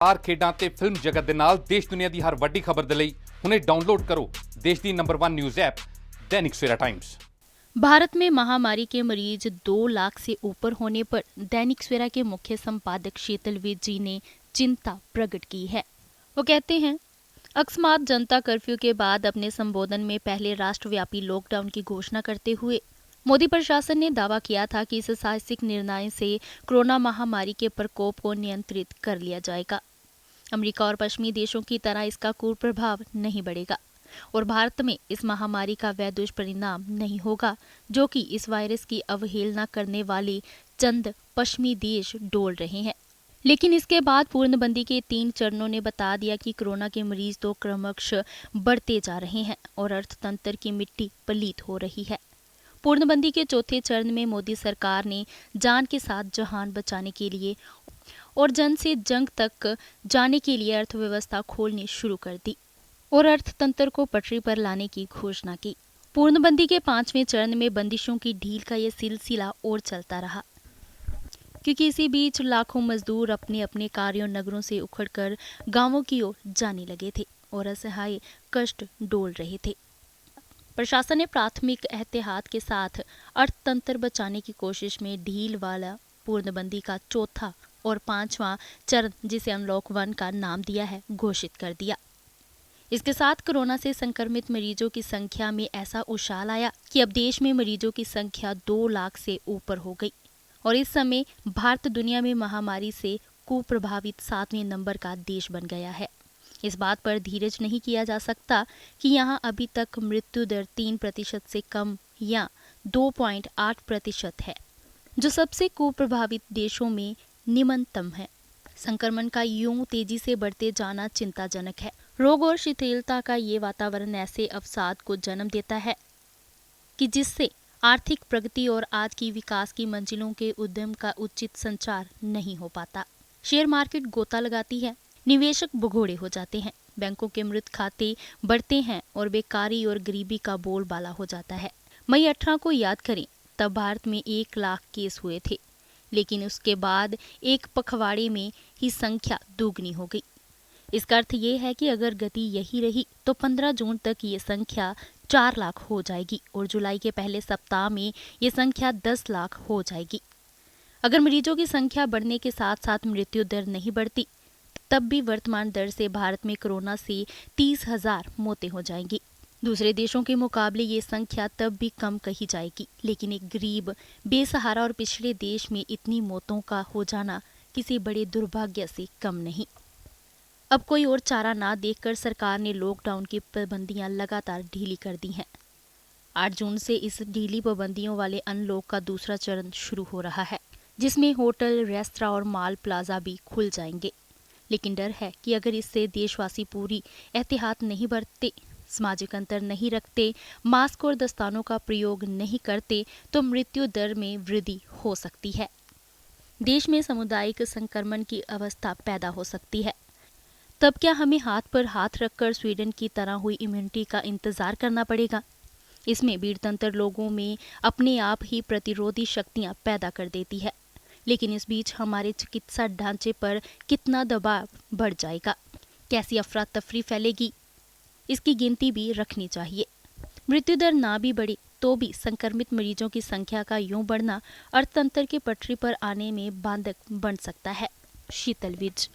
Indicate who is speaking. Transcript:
Speaker 1: R ਖੇਡਾਂ ਤੇ film ਜਗਤ ਦੇ ਨਾਲ ਦੇਸ਼ ਦੁਨੀਆ ਦੀ ਹਰ ਵੱਡੀ ਖਬਰ ਦੇ ਲਈ ਹੁਣੇ डाउनलोड करो देश ਦੀ number 1 news app Dainik Savera times.
Speaker 2: Bharat में महामारी के मरीज 2 लाख से ऊपर होने पर दैनिक सवेरा के मुख्य संपादक शीतल विज जी ने चिंता प्रकट की है। वो कहते हैं, अकस्मात जनता कर्फ्यू के बाद अपने संबोधन में पहले राष्ट्रव्यापी लॉकडाउन की घोषणा करते हुए मोदी प्रशासन ने दावा किया था कि इस साहसिक निर्णय से कोरोना महामारी के प्रकोप को नियंत्रित कर लिया जाएगा। अमेरिका और पश्चिमी देशों की तरह इसका कुप्रभाव नहीं बढ़ेगा और भारत में इस महामारी का वह दुष्परिणाम नहीं होगा जो कि इस वायरस की अवहेलना करने वाले चंद पश्चिमी देश डोल रहे हैं। लेकिन इसके बाद पूर्णबंदी के 3 चरणों ने बता दिया कि कोरोना के मरीज तो क्रमशः बढ़ते जा रहे हैं और अर्थतंत्र की मिट्टी पलीत हो रही है। पूर्णबंदी के चौथे चरण में मोदी सरकार ने जान के साथ जहान बचाने के लिए और जन से जंग तक जाने के लिए अर्थव्यवस्था खोलनी शुरू कर दी और अर्थतंत्र को पटरी पर लाने की घोषणा की। पूर्णबंदी के 5वें चरण में बंदिशों की ढील का यह सिलसिला और चलता रहा, क्योंकि इसी बीच लाखों मजदूर अपने अपने कार्यों नगरों से उखड़कर गांवों की ओर जाने लगे थे और असहाय कष्ट डोल रहे थे। प्रशासन ने प्राथमिक एहतियात के साथ अर्थतंत्र बचाने की कोशिश में ढील वाला पूर्णबंदी का चौथा और 5वां चरण, जिसे अनलॉक 1 का नाम दिया है, घोषित कर दिया। इसके साथ कोरोना से संक्रमित मरीजों की संख्या में ऐसा उछाल आया कि अब देश में मरीजों की संख्या 2 लाख से ऊपर हो गई और इस समय भारत दुनिया में महामारी से कुप्रभावित 7वें नंबर का देश बन गया है। इस बात पर धीरज नहीं किया जा सकता कि यहाँ अभी तक मृत्यु दर 3% से कम या 2.8% है, जो सबसे कुप्रभावित देशों में निम्नतम है। संक्रमण का यूं तेजी से बढ़ते जाना चिंताजनक है। रोग और शिथिलता का ये वातावरण ऐसे अवसाद को जन्म देता है कि जिससे आर्थिक प्रगति और आज की विकास की मंजिलों के उद्यम का उचित संचार नहीं हो पाता। शेयर मार्केट गोता लगाती है, निवेशक भगोड़े हो जाते हैं, बैंकों के मृत खाते बढ़ते हैं और बेकारी और गरीबी का बोलबाला हो जाता है। मई 18 को याद करें, तब भारत में 1 लाख केस हुए थे, लेकिन उसके बाद एक पखवाड़े में ही संख्या दोगुनी हो गई। इसका अर्थ ये है कि अगर गति यही रही तो 15 जून तक ये संख्या 4 लाख हो जाएगी और जुलाई के पहले सप्ताह में ये संख्या 10 लाख हो जाएगी। अगर मरीजों की संख्या बढ़ने के साथ साथ मृत्यु दर नहीं बढ़ती, तब भी वर्तमान दर से भारत में कोरोना से 30,000 मौतें हो जाएंगी। दूसरे देशों के मुकाबले ये संख्या तब भी कम कही जाएगी, लेकिन एक गरीब, बेसहारा और पिछड़े देश में इतनी मौतों का हो जाना किसी बड़े दुर्भाग्य से कम नहीं। अब कोई और चारा ना देखकर सरकार ने लॉकडाउन की पाबंदियां लगातार ढीली कर दी हैं। 8 जून से इस ढीली पाबंदियों वाले अनलॉक का दूसरा चरण शुरू हो रहा है, जिसमें होटल, रेस्तरां और माल प्लाजा भी खुल जाएंगे। लेकिन डर है कि अगर इससे देशवासी पूरी एहतियात नहीं बरतते, सामाजिक अंतर नहीं रखते, मास्क और दस्तानों का प्रयोग नहीं करते, तो मृत्यु दर में वृद्धि हो सकती है। देश में सामुदायिक संक्रमण की अवस्था पैदा हो सकती है। तब क्या हमें हाथ पर हाथ रखकर स्वीडन की तरह हुई इम्यूनिटी का इंतजार करना पड़ेगा? इसमें वीरतंत्र लोगों में अपने आप ही प्रतिरोधी शक्तियां पैदा कर देती है, लेकिन इस बीच हमारे चिकित्सा ढांचे पर कितना दबाव बढ़ जाएगा, कैसी अफरा तफरी फैलेगी, इसकी गिनती भी रखनी चाहिए। मृत्यु दर ना भी बढ़े तो भी संक्रमित मरीजों की संख्या का यूं बढ़ना अर्थतंत्र के पटरी पर आने में बाधक बन सकता है। शीतल विज।